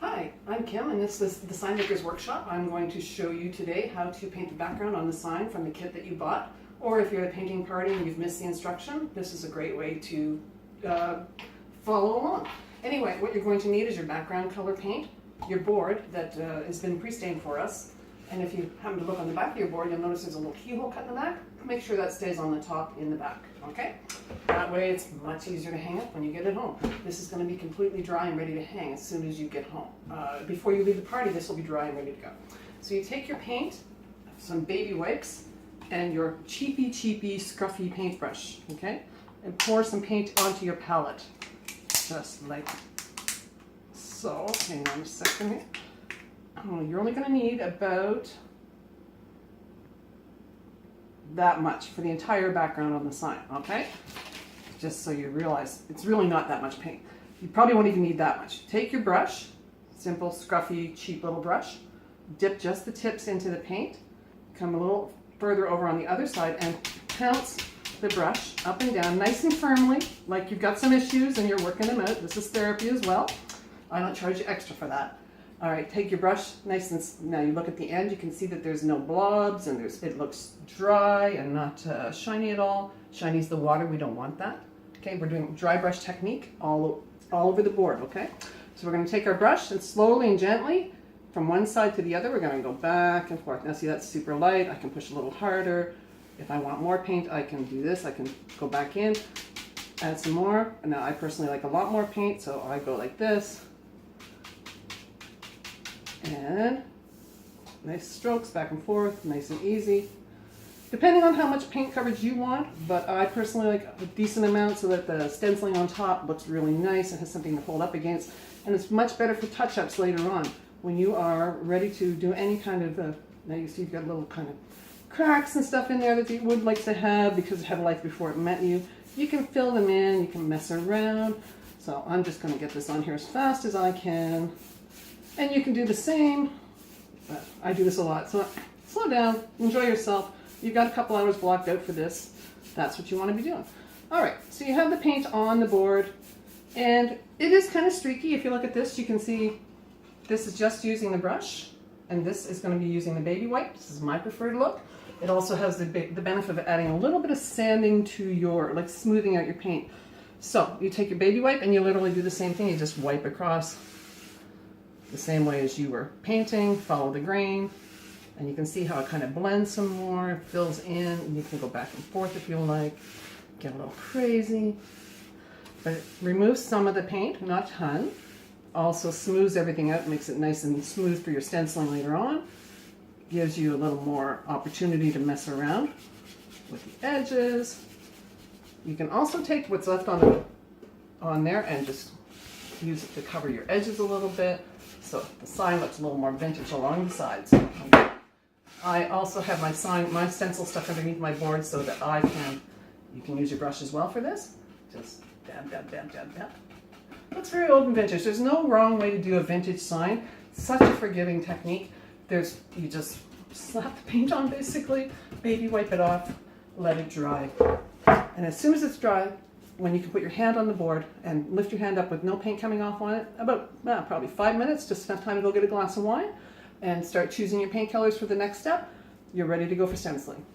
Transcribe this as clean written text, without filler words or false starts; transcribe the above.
Hi, I'm Kim and this is the Sign Maker's Workshop. I'm going to show you today how to paint the background on the sign from the kit that you bought. Or if you're at a painting party and you've missed the instruction, this is a great way to follow along. Anyway, what you're going to need is your background color paint, your board that has been pre-stained for us. And if you happen to look on the back of your board, you'll notice there's a little keyhole cut in the back. Make sure that stays on the top in the back, okay? That way it's much easier to hang up when you get it home. This is going to be completely dry and ready to hang as soon as you get home. Before you leave the party, this will be dry and ready to go. So you take your paint, some baby wipes, and your cheapy scruffy paintbrush, okay? And pour some paint onto your palette, just like so. Hang on a second here. Oh, you're only going to need about that much for the entire background on the sign, okay? Just so you realize it's really not that much paint. You probably won't even need that much. Take your brush, simple, scruffy, cheap little brush, dip just the tips into the paint, come a little further over on the other side and pounce the brush up and down nice and firmly, like you've got some issues and you're working them out. This is therapy as well. I don't charge you extra for that. All right, take your brush nice and, now you look at the end, you can see that there's no blobs and it looks dry and not shiny at all. Shiny's the water, we don't want that. Okay, we're doing dry brush technique all over the board, okay? So we're gonna take our brush and slowly and gently from one side to the other, we're gonna go back and forth. Now see, that's super light, I can push a little harder. If I want more paint, I can do this, I can go back in, add some more. And now I personally like a lot more paint, so I go like this. And nice strokes back and forth, nice and easy. Depending on how much paint coverage you want, but I personally like a decent amount so that the stenciling on top looks really nice and has something to hold up against. And it's much better for touch-ups later on when you are ready to do any kind of, now you see you've got little kind of cracks and stuff in there that you would like to have because it had a life before it met you. You can fill them in, you can mess around. So I'm just gonna get this on here as fast as I can. And you can do the same. I do this a lot, so slow down, enjoy yourself. You've got a couple hours blocked out for this. That's what you want to be doing. All right, so you have the paint on the board, and it is kind of streaky. If you look at this, you can see this is just using the brush, and this is going to be using the baby wipe. This is my preferred look. It also has the benefit of adding a little bit of sanding to your, like smoothing out your paint. So you take your baby wipe, and you literally do the same thing. You just wipe across the same way as you were painting, follow the grain, and you can see how it kind of blends some more, fills in, and you can go back and forth if you like, get a little crazy. But it removes some of the paint, not a ton, also smooths everything out, makes it nice and smooth for your stenciling later on, gives you a little more opportunity to mess around with the edges. You can also take what's left on there and just use it to cover your edges a little bit. So the sign looks a little more vintage along the sides. I also have my stencil stuck underneath my board so that you can use your brush as well for this. Just dab, dab, dab, dab, dab. That's very old and vintage. There's no wrong way to do a vintage sign. It's such a forgiving technique. You just slap the paint on basically, baby wipe it off, let it dry. And as soon as it's dry, when you can put your hand on the board and lift your hand up with no paint coming off on it, about probably 5 minutes, just enough time to go get a glass of wine and start choosing your paint colors for the next step, you're ready to go for stenciling.